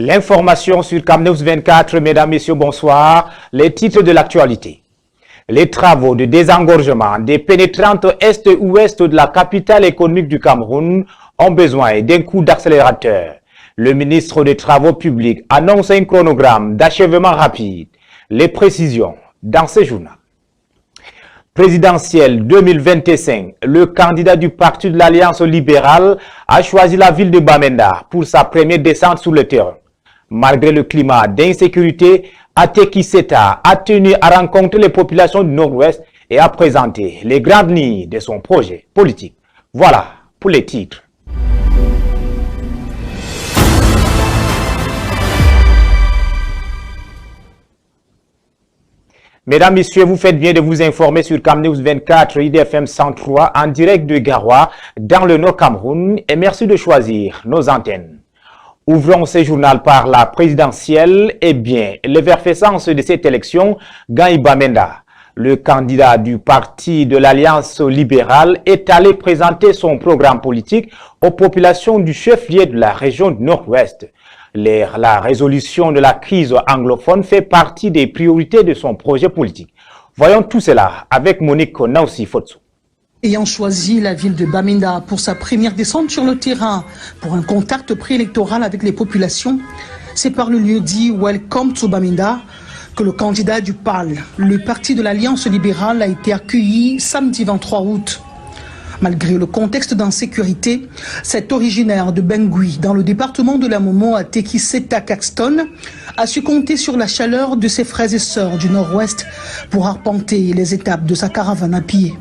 L'information sur CamNews 24, mesdames, messieurs, bonsoir. Les titres de l'actualité. Les travaux de désengorgement des pénétrantes est-ouest de la capitale économique du Cameroun ont besoin d'un coup d'accélérateur. Le ministre des Travaux publics annonce un chronogramme d'achèvement rapide. Les précisions dans ce journal. Présidentielle 2025, le candidat du parti de l'Alliance libérale a choisi la ville de Bamenda pour sa première descente sur le terrain. Malgré le climat d'insécurité, Ateki Seta a tenu à rencontrer les populations du Nord-Ouest et à présenter les grandes lignes de son projet politique. Voilà pour les titres. Mesdames, Messieurs, vous faites bien de vous informer sur CamNews 24, IDFM 103, en direct de Garoua, dans le Nord Cameroun, et merci de choisir nos antennes. Ouvrons ce journal par la présidentielle. Eh bien, l'effervescence de cette élection, Gagne Bamenda, le candidat du parti de l'Alliance libérale, est allé présenter son programme politique aux populations du chef-lieu de la région du Nord-Ouest. La résolution de la crise anglophone fait partie des priorités de son projet politique. Voyons tout cela avec Monique Naussi Fotso. Ayant choisi la ville de Bamenda pour sa première descente sur le terrain pour un contact préélectoral avec les populations, c'est par le lieu dit Welcome to Bamenda que le candidat du PAL, le parti de l'Alliance libérale, a été accueilli samedi 23 août. Malgré le contexte d'insécurité, cet originaire de Bengui, dans le département de la Momo à Ateki Seta Caxton, a su compter sur la chaleur de ses frères et sœurs du Nord-Ouest pour arpenter les étapes de sa caravane à pied.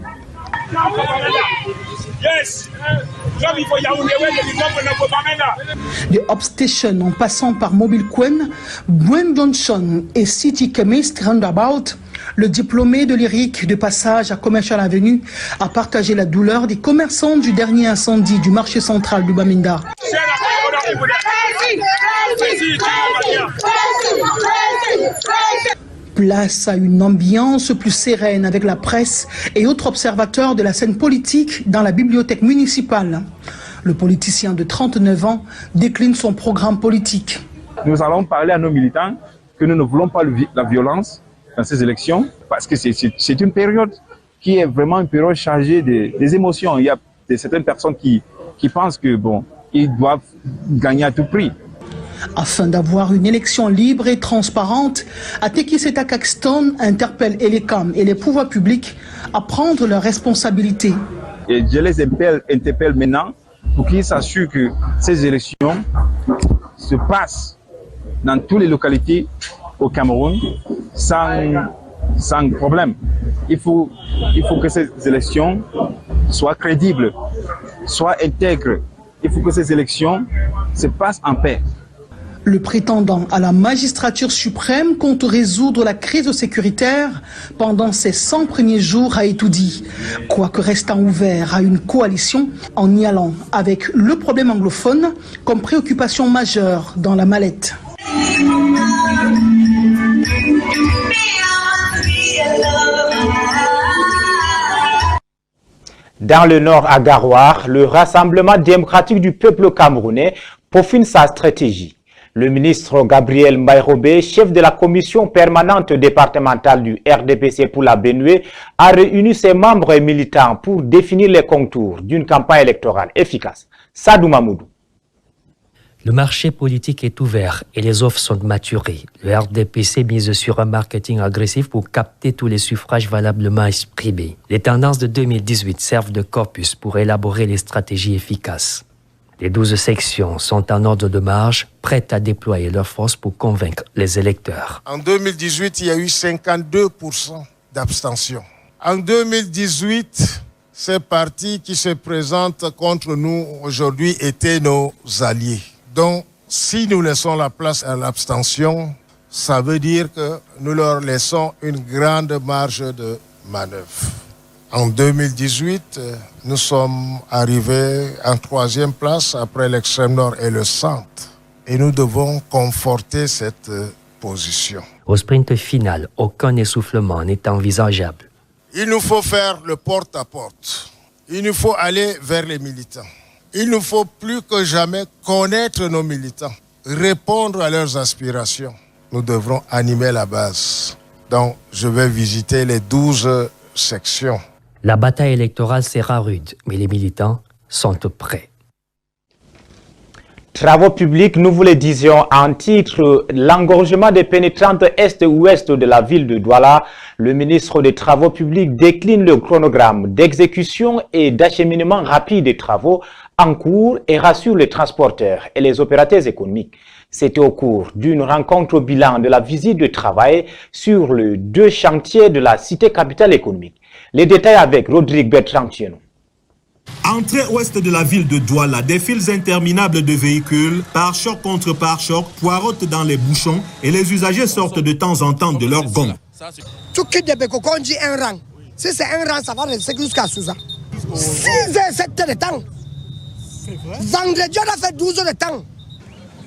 De Upstation en passant par Mobile Quen, Gwen Johnson et City Chemist Roundabout, le diplômé de lyrique de passage à Commercial Avenue a partagé la douleur des commerçants du dernier incendie du marché central de Bamenda. Place à une ambiance plus sereine avec la presse et autres observateurs de la scène politique dans la bibliothèque municipale. Le politicien de 39 ans décline son programme politique. Nous allons parler à nos militants que nous ne voulons pas la violence dans ces élections parce que c'est une période qui est vraiment une période chargée des émotions. Il y a certaines personnes qui pensent que ils doivent gagner à tout prix. Afin d'avoir une élection libre et transparente, Ateki Seta Caxton interpelle Elecam et les pouvoirs publics à prendre leurs responsabilités. Et je les interpelle maintenant pour qu'ils s'assurent que ces élections se passent dans toutes les localités au Cameroun sans problème. Il faut que ces élections soient crédibles, soient intègres. Il faut que ces élections se passent en paix. Le prétendant à la magistrature suprême compte résoudre la crise sécuritaire pendant ses 100 premiers jours, a tout dit. Quoique restant ouvert à une coalition en y allant avec le problème anglophone comme préoccupation majeure dans la mallette. Dans le nord à Garoua, le Rassemblement démocratique du peuple camerounais peaufine sa stratégie. Le ministre Gabriel Maïrobé, chef de la commission permanente départementale du RDPC pour la Benue, a réuni ses membres et militants pour définir les contours d'une campagne électorale efficace. Sadou Mamoudou. Le marché politique est ouvert et les offres sont maturées. Le RDPC mise sur un marketing agressif pour capter tous les suffrages valablement exprimés. Les tendances de 2018 servent de corpus pour élaborer les stratégies efficaces. Les 12 sections sont en ordre de marche, prêtes à déployer leurs forces pour convaincre les électeurs. En 2018, il y a eu 52% d'abstention. En 2018, ces partis qui se présentent contre nous aujourd'hui étaient nos alliés. Donc, si nous laissons la place à l'abstention, ça veut dire que nous leur laissons une grande marge de manœuvre. En 2018, nous sommes arrivés en 3e place après l'extrême nord et le centre. Et nous devons conforter cette position. Au sprint final, aucun essoufflement n'est envisageable. Il nous faut faire le porte-à-porte. Il nous faut aller vers les militants. Il nous faut plus que jamais connaître nos militants, répondre à leurs aspirations, nous devrons animer la base. Donc, je vais visiter les 12 sections. La bataille électorale sera rude, mais les militants sont prêts. Travaux publics, nous vous le disions en titre, l'engorgement des pénétrantes est-ouest de la ville de Douala. Le ministre des Travaux publics décline le chronogramme d'exécution et d'acheminement rapide des travaux en cours et rassure les transporteurs et les opérateurs économiques. C'était au cours d'une rencontre au bilan de la visite de travail sur les 2 chantiers de la cité capitale économique. Les détails avec Rodrigue Bertrand-Thienou. Entrée ouest de la ville de Douala, des files interminables de véhicules, pare-choc contre pare-choc, poirotent dans les bouchons et les usagers sortent de temps en temps de leur gond. Tout quitte de Beko, quand on dit un rang, si c'est un rang, ça va rester jusqu'à Souza. 6 heures, 7 heures de temps. Vendredi, on a fait 12 heures de temps.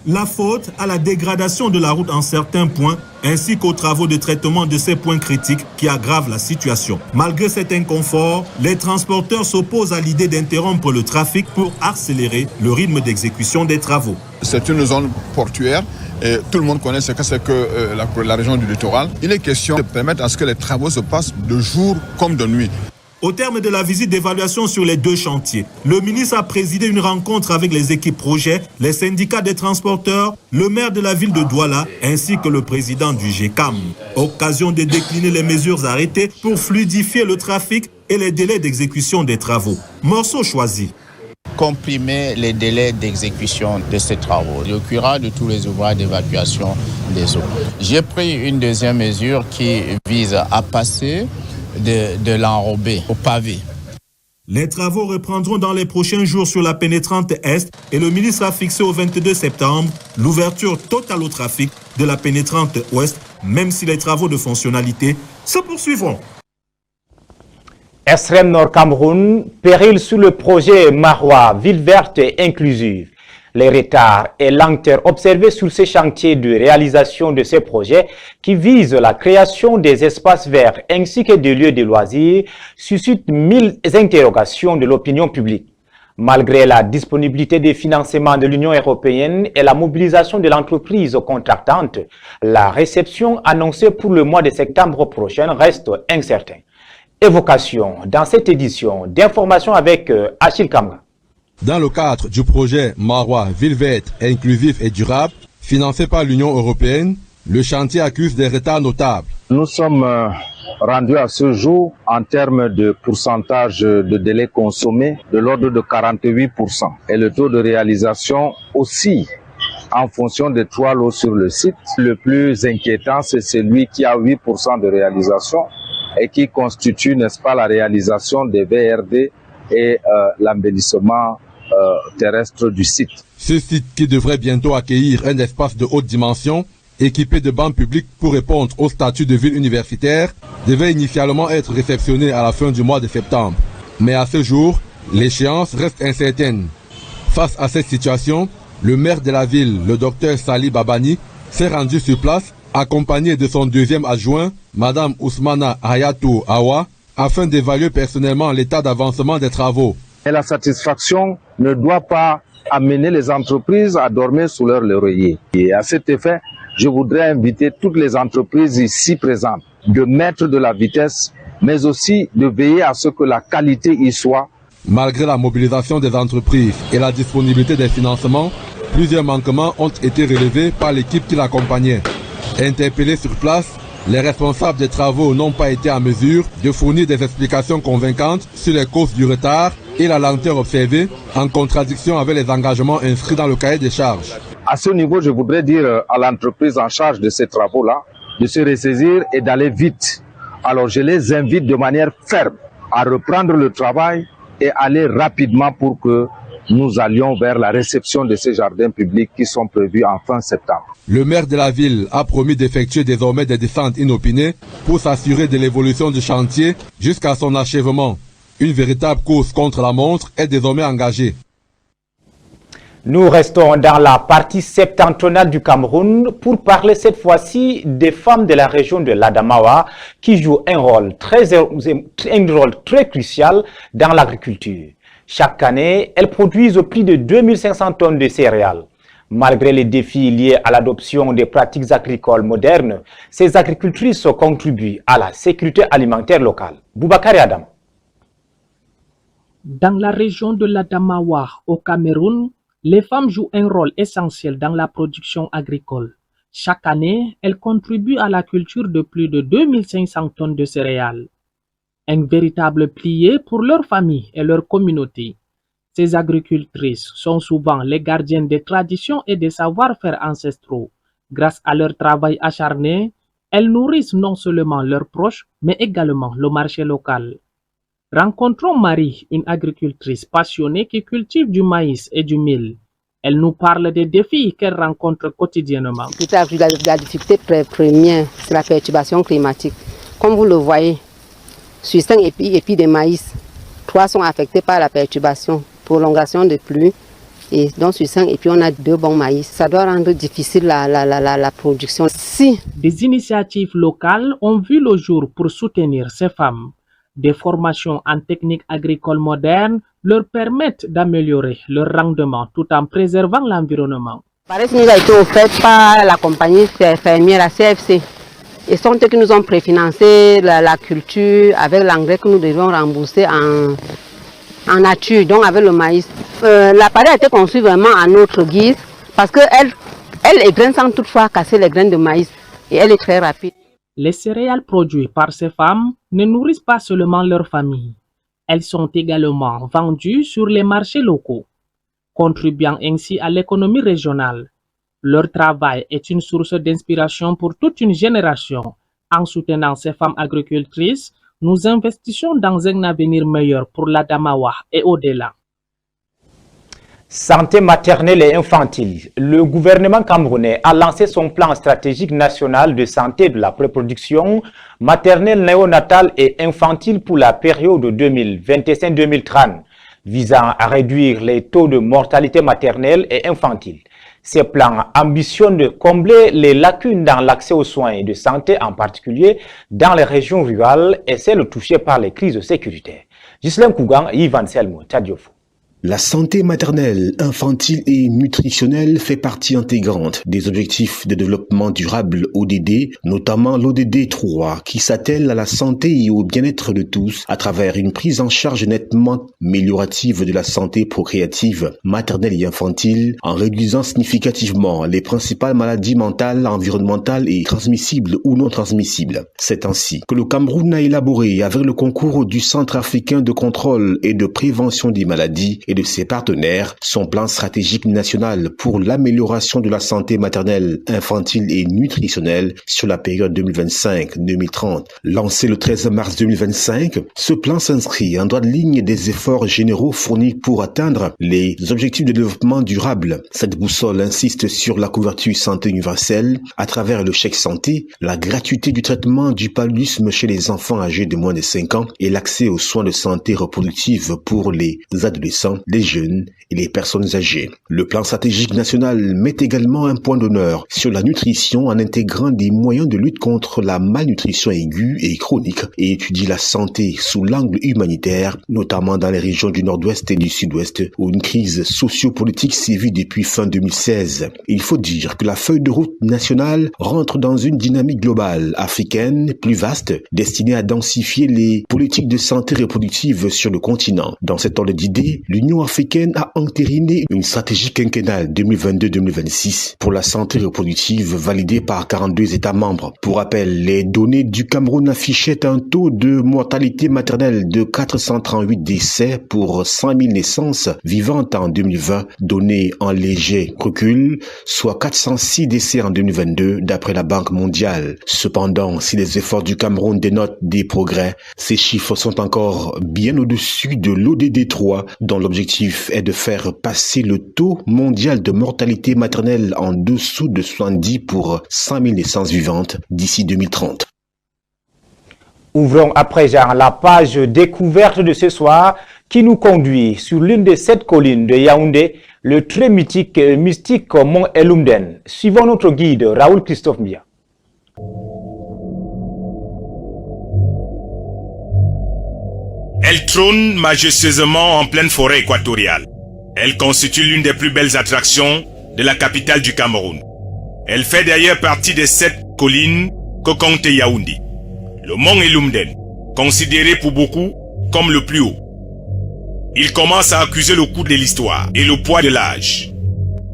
La faute à la dégradation de la route en certains points, ainsi qu'aux travaux de traitement de ces points critiques qui aggravent la situation. Malgré cet inconfort, les transporteurs s'opposent à l'idée d'interrompre le trafic pour accélérer le rythme d'exécution des travaux. C'est une zone portuaire et tout le monde connaît ce que c'est que la région du littoral. Il est question de permettre à ce que les travaux se passent de jour comme de nuit. Au terme de la visite d'évaluation sur les 2 chantiers, le ministre a présidé une rencontre avec les équipes projets, les syndicats des transporteurs, le maire de la ville de Douala ainsi que le président du GECAM. Occasion de décliner les mesures arrêtées pour fluidifier le trafic et les délais d'exécution des travaux. Morceau choisi. Comprimer les délais d'exécution de ces travaux. Il y aura de tous les ouvrages d'évacuation des eaux. J'ai pris une deuxième mesure qui vise à passer de l'enrobé au pavé. Les travaux reprendront dans les prochains jours sur la pénétrante Est et le ministre a fixé au 22 septembre l'ouverture totale au trafic de la pénétrante Ouest, même si les travaux de fonctionnalité se poursuivront. Extrême Nord Cameroun, péril sur le projet Marois, ville verte et inclusive. Les retards et lenteurs observés sur ces chantiers de réalisation de ces projets qui visent la création des espaces verts ainsi que des lieux de loisirs suscitent 1000 interrogations de l'opinion publique. Malgré la disponibilité des financements de l'Union européenne et la mobilisation de l'entreprise contractante, la réception annoncée pour le mois de septembre prochain reste incertaine. Évocation dans cette édition d'information avec Achille Kamra. Dans le cadre du projet Marois, ville verte, inclusif et durable, financé par l'Union européenne, le chantier accuse des retards notables. Nous sommes rendus à ce jour en termes de pourcentage de délai consommé de l'ordre de 48%. Et le taux de réalisation aussi en fonction des 3 lots sur le site. Le plus inquiétant, c'est celui qui a 8% de réalisation et qui constitue, n'est-ce pas, la réalisation des VRD et l'embellissement terrestre du site. Ce site, qui devrait bientôt accueillir un espace de haute dimension équipé de bancs publics pour répondre au statut de ville universitaire, devait initialement être réceptionné à la fin du mois de septembre. Mais à ce jour, l'échéance reste incertaine. Face à cette situation, le maire de la ville, le docteur Sali Babani, s'est rendu sur place accompagné de son 2e adjoint, Madame Ousmana Hayatou Awa, afin d'évaluer personnellement l'état d'avancement des travaux. Et la satisfaction ne doit pas amener les entreprises à dormir sous leur laurier. Et à cet effet, je voudrais inviter toutes les entreprises ici présentes de mettre de la vitesse, mais aussi de veiller à ce que la qualité y soit. Malgré la mobilisation des entreprises et la disponibilité des financements, plusieurs manquements ont été relevés par l'équipe qui l'accompagnait. Interpellés sur place, les responsables des travaux n'ont pas été en mesure de fournir des explications convaincantes sur les causes du retard et la lenteur observée, en contradiction avec les engagements inscrits dans le cahier des charges. À ce niveau, je voudrais dire à l'entreprise en charge de ces travaux-là de se ressaisir et d'aller vite. Alors je les invite de manière ferme à reprendre le travail et aller rapidement pour que nous allions vers la réception de ces jardins publics qui sont prévus en fin septembre. Le maire de la ville a promis d'effectuer désormais des descentes inopinées pour s'assurer de l'évolution du chantier jusqu'à son achèvement. Une véritable course contre la montre est désormais engagée. Nous restons dans la partie septentrionale du Cameroun pour parler cette fois-ci des femmes de la région de l'Adamawa qui jouent un rôle très crucial dans l'agriculture. Chaque année, elles produisent plus de 2500 tonnes de céréales. Malgré les défis liés à l'adoption des pratiques agricoles modernes, ces agricultrices contribuent à la sécurité alimentaire locale. Boubacar Adam. Dans la région de l'Adamawa, au Cameroun, les femmes jouent un rôle essentiel dans la production agricole. Chaque année, elles contribuent à la culture de plus de 2500 tonnes de céréales. Un véritable pilier pour leur famille et leur communauté. Ces agricultrices sont souvent les gardiennes des traditions et des savoir-faire ancestraux. Grâce à leur travail acharné, elles nourrissent non seulement leurs proches, mais également le marché local. Rencontrons Marie, une agricultrice passionnée qui cultive du maïs et du mil. Elle nous parle des défis qu'elle rencontre quotidiennement. La difficulté première, c'est la perturbation climatique. Comme vous le voyez, sur 5 épis de maïs, 3 sont affectés par la perturbation, prolongation de pluie. Et donc sur 5 épis, on a 2 bons maïs. Ça doit rendre difficile la production. Des initiatives locales ont vu le jour pour soutenir ces femmes. Des formations en techniques agricoles modernes leur permettent d'améliorer leur rendement tout en préservant l'environnement. Pareil, nous a été offert par la compagnie fermière, la CFC. Et sont eux qui nous ont préfinancé la culture avec l'engrais que nous devions rembourser en nature, donc avec le maïs. L'appareil a été conçu vraiment à notre guise parce qu'elle égraine sans toutefois casser les graines de maïs et elle est très rapide. Les céréales produites par ces femmes ne nourrissent pas seulement leur famille. Elles sont également vendues sur les marchés locaux, contribuant ainsi à l'économie régionale. Leur travail est une source d'inspiration pour toute une génération. En soutenant ces femmes agricultrices, nous investissons dans un avenir meilleur pour l'Adamawa et au-delà. Santé maternelle et infantile. Le gouvernement camerounais a lancé son plan stratégique national de santé de la reproduction maternelle, néonatale et infantile pour la période 2025-2030, visant à réduire les taux de mortalité maternelle et infantile. Ces plans ambitionnent de combler les lacunes dans l'accès aux soins de santé, en particulier dans les régions rurales et celles touchées par les crises sécuritaires. Ghislaine Kougan, Yvan Selmo, Tchadiofo. La santé maternelle, infantile et nutritionnelle fait partie intégrante des objectifs de développement durable ODD, notamment l'ODD 3, qui s'attelle à la santé et au bien-être de tous à travers une prise en charge nettement améliorative de la santé procréative, maternelle et infantile, en réduisant significativement les principales maladies mentales, environnementales et transmissibles ou non transmissibles. C'est ainsi que le Cameroun a élaboré, avec le concours du Centre africain de contrôle et de prévention des maladies, et de ses partenaires, son plan stratégique national pour l'amélioration de la santé maternelle, infantile et nutritionnelle sur la période 2025-2030. Lancé le 13 mars 2025, ce plan s'inscrit en droite ligne des efforts généraux fournis pour atteindre les objectifs de développement durable. Cette boussole insiste sur la couverture santé universelle à travers le chèque santé, la gratuité du traitement du paludisme chez les enfants âgés de moins de 5 ans et l'accès aux soins de santé reproductive pour les adolescents, les jeunes et les personnes âgées. Le plan stratégique national met également un point d'honneur sur la nutrition en intégrant des moyens de lutte contre la malnutrition aiguë et chronique et étudie la santé sous l'angle humanitaire, notamment dans les régions du nord-ouest et du sud-ouest où une crise sociopolitique sévit depuis fin 2016. Il faut dire que la feuille de route nationale rentre dans une dynamique globale africaine plus vaste destinée à densifier les politiques de santé reproductive sur le continent. Dans cet ordre d'idées, l'Union africaine a entériné une stratégie quinquennale 2022-2026 pour la santé reproductive validée par 42 États membres. Pour rappel, les données du Cameroun affichaient un taux de mortalité maternelle de 438 décès pour 100 000 naissances vivantes en 2020, données en léger recul, soit 406 décès en 2022 d'après la Banque mondiale. Cependant, si les efforts du Cameroun dénotent des progrès, ces chiffres sont encore bien au-dessus de l'ODD 3 dont l'objectif est de faire passer le taux mondial de mortalité maternelle en dessous de 70 pour 100 000 naissances vivantes d'ici 2030. Ouvrons à présent la page découverte de ce soir qui nous conduit sur l'une des 7 collines de Yaoundé, le très mystique Mont Elumden. Suivons notre guide Raoul Christophe Mia. Elle trône majestueusement en pleine forêt équatoriale. Elle constitue l'une des plus belles attractions de la capitale du Cameroun. Elle fait d'ailleurs partie des 7 collines que compte Yaoundé. Le mont Elumden, considéré pour beaucoup comme le plus haut. Il commence à accuser le coût de l'histoire et le poids de l'âge.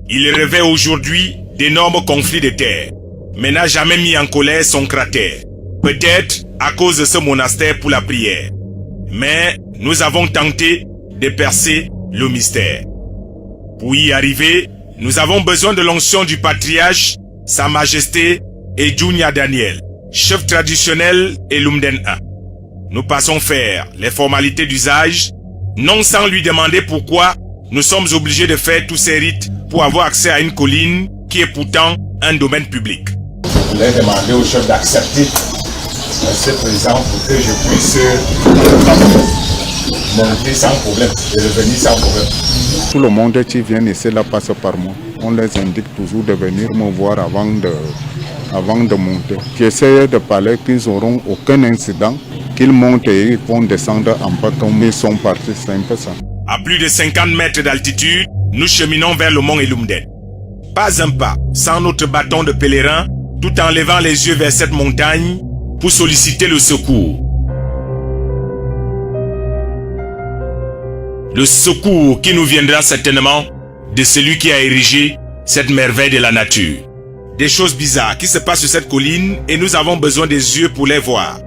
Il revêt aujourd'hui d'énormes conflits de terre, mais n'a jamais mis en colère son cratère. Peut-être à cause de ce monastère pour la prière. Mais nous avons tenté de percer le mystère. Pour y arriver, nous avons besoin de l'onction du patriarche, Sa Majesté Edjounia Daniel, chef traditionnel Elumden 1. Nous passons faire les formalités d'usage, non sans lui demander pourquoi nous sommes obligés de faire tous ces rites pour avoir accès à une colline qui est pourtant un domaine public. Je voulais demander au chef d'accepter ce présent pour que je puisse monter sans problème et revenir sans problème. Tout le monde qui vient ici là passe par moi. On les indique toujours de venir me voir avant de monter. J'essaie de parler qu'ils n'auront aucun incident, qu'ils montent et ils vont descendre en bas comme ils sont partis, c'est un peu ça. À plus de 50 mètres d'altitude, nous cheminons vers le mont Elumden. Pas un pas sans notre bâton de pèlerin, tout en levant les yeux vers cette montagne pour solliciter le secours. Le secours qui nous viendra certainement de celui qui a érigé cette merveille de la nature. Des choses bizarres qui se passent sur cette colline et nous avons besoin des yeux pour les voir.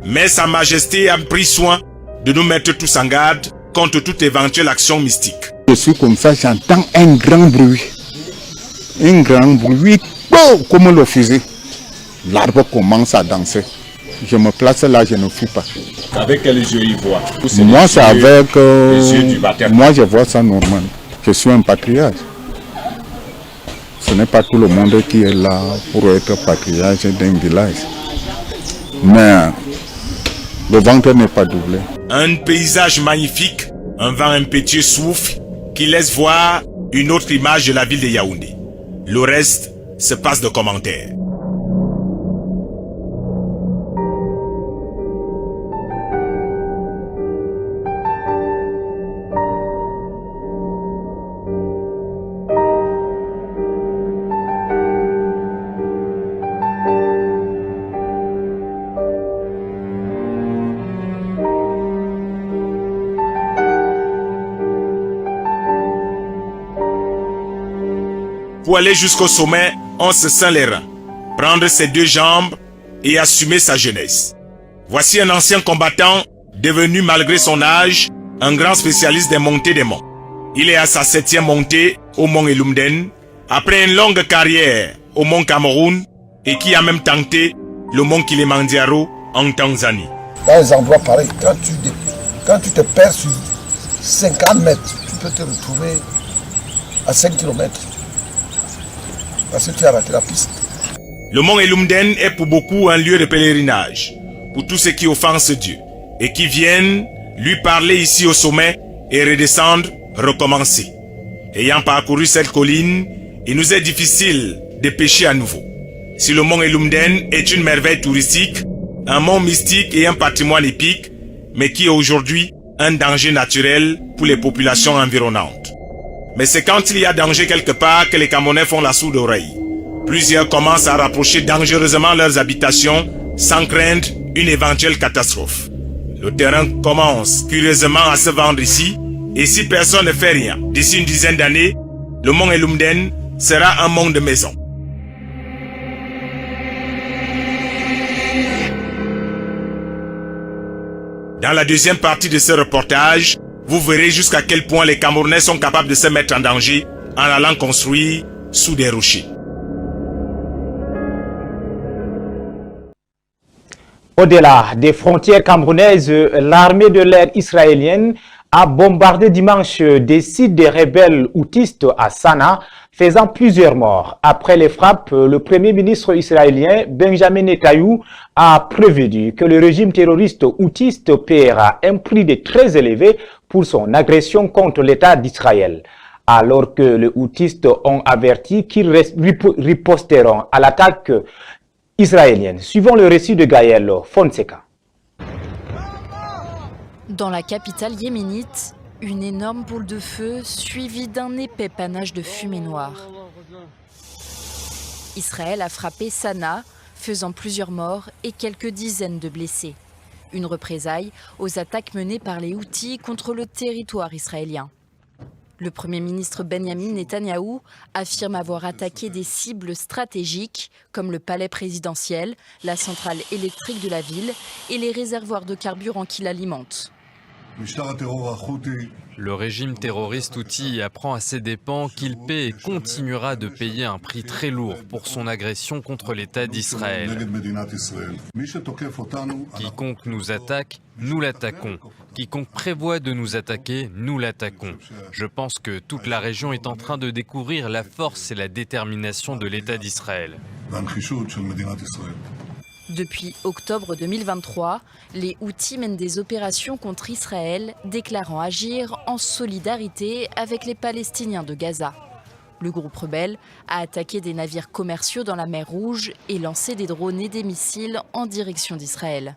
Mais Sa Majesté a pris soin de nous mettre tous en garde contre toute éventuelle action mystique. Je suis comme ça, j'entends un grand bruit. Un grand bruit, comme le fusil. L'arbre commence à danser. Je me place là, je ne fuis pas. Avec quels yeux il voit? Moi, c'est avec... les yeux du baptême. Moi, je vois ça normal. Je suis un patriarche. Ce n'est pas tout le monde qui est là pour être patriarche d'un village. Mais le ventre n'est pas doublé. Un paysage magnifique, un vent impétueux souffle qui laisse voir une autre image de la ville de Yaoundé. Le reste se passe de commentaires. Pour aller jusqu'au sommet, on se ceint les reins, prendre ses 2 jambes et assumer sa jeunesse. Voici un ancien combattant, devenu malgré son âge, un grand spécialiste des montées des monts. Il est à sa 7e montée au mont Elumden, après une longue carrière au mont Cameroun et qui a même tenté le mont Kilimandjaro en Tanzanie. Dans les endroits pareils, quand tu te perds sur 50 mètres, tu peux te retrouver à 5 km. Parce que tu as raté la piste. Le mont Elumden est pour beaucoup un lieu de pèlerinage, pour tous ceux qui offensent Dieu et qui viennent lui parler ici au sommet et redescendre, recommencer. Ayant parcouru cette colline, il nous est difficile de pécher à nouveau. Si le mont Elumden est une merveille touristique, un mont mystique et un patrimoine épique, mais qui est aujourd'hui un danger naturel pour les populations environnantes. Mais c'est quand il y a danger quelque part que les Camerounais font la sourde oreille. Plusieurs commencent à rapprocher dangereusement leurs habitations sans craindre une éventuelle catastrophe. Le terrain commence curieusement à se vendre ici, et si personne ne fait rien, d'ici une dizaine d'années, le mont Elumden sera un mont de maisons. Dans la deuxième partie de ce reportage, vous verrez jusqu'à quel point les Camerounais sont capables de se mettre en danger en allant construire sous des rochers. Au-delà des frontières camerounaises, l'armée de l'air israélienne a bombardé dimanche des sites des rebelles houtistes à Sanaa, faisant plusieurs morts. Après les frappes, le premier ministre israélien Benjamin Netanyahou a prévenu que le régime terroriste houtiste paiera un prix très élevé pour son agression contre l'État d'Israël. Alors que les houtistes ont averti qu'ils riposteront à l'attaque israélienne. Suivons le récit de Gaël Fonseca. Dans la capitale yéménite, une énorme boule de feu suivie d'un épais panache de fumée noire. Israël a frappé Sanaa, faisant plusieurs morts et quelques dizaines de blessés. Une représaille aux attaques menées par les Houthis contre le territoire israélien. Le Premier ministre Benjamin Netanyahou affirme avoir attaqué des cibles stratégiques comme le palais présidentiel, la centrale électrique de la ville et les réservoirs de carburant qui l'alimentent. Le régime terroriste Houthi apprend à ses dépens qu'il paie et continuera de payer un prix très lourd pour son agression contre l'État d'Israël. Quiconque nous attaque, nous l'attaquons. Quiconque prévoit de nous attaquer, nous l'attaquons. Je pense que toute la région est en train de découvrir la force et la détermination de l'État d'Israël. Depuis octobre 2023, les Houthis mènent des opérations contre Israël, déclarant agir en solidarité avec les Palestiniens de Gaza. Le groupe rebelle a attaqué des navires commerciaux dans la mer Rouge et lancé des drones et des missiles en direction d'Israël.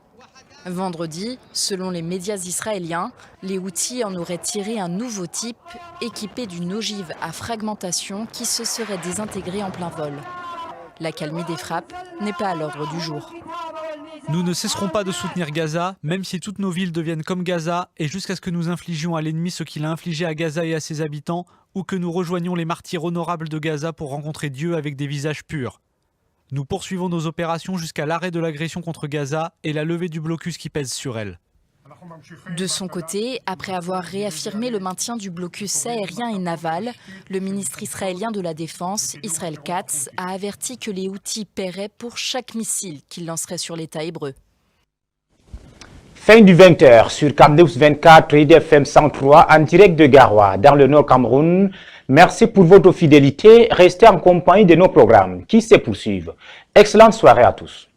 Vendredi, selon les médias israéliens, les Houthis en auraient tiré un nouveau type équipé d'une ogive à fragmentation qui se serait désintégrée en plein vol. L'accalmie des frappes n'est pas à l'ordre du jour. Nous ne cesserons pas de soutenir Gaza, même si toutes nos villes deviennent comme Gaza, et jusqu'à ce que nous infligions à l'ennemi ce qu'il a infligé à Gaza et à ses habitants, ou que nous rejoignions les martyrs honorables de Gaza pour rencontrer Dieu avec des visages purs. Nous poursuivons nos opérations jusqu'à l'arrêt de l'agression contre Gaza et la levée du blocus qui pèse sur elle. De son côté, après avoir réaffirmé le maintien du blocus aérien et naval, le ministre israélien de la Défense, Israël Katz, a averti que les Houthis paieraient pour chaque missile qu'ils lanceraient sur l'État hébreu. Fin du 20h sur Camnews 24 et IDFM 103 en direct de Garoua dans le Nord Cameroun. Merci pour votre fidélité. Restez en compagnie de nos programmes qui se poursuivent. Excellente soirée à tous.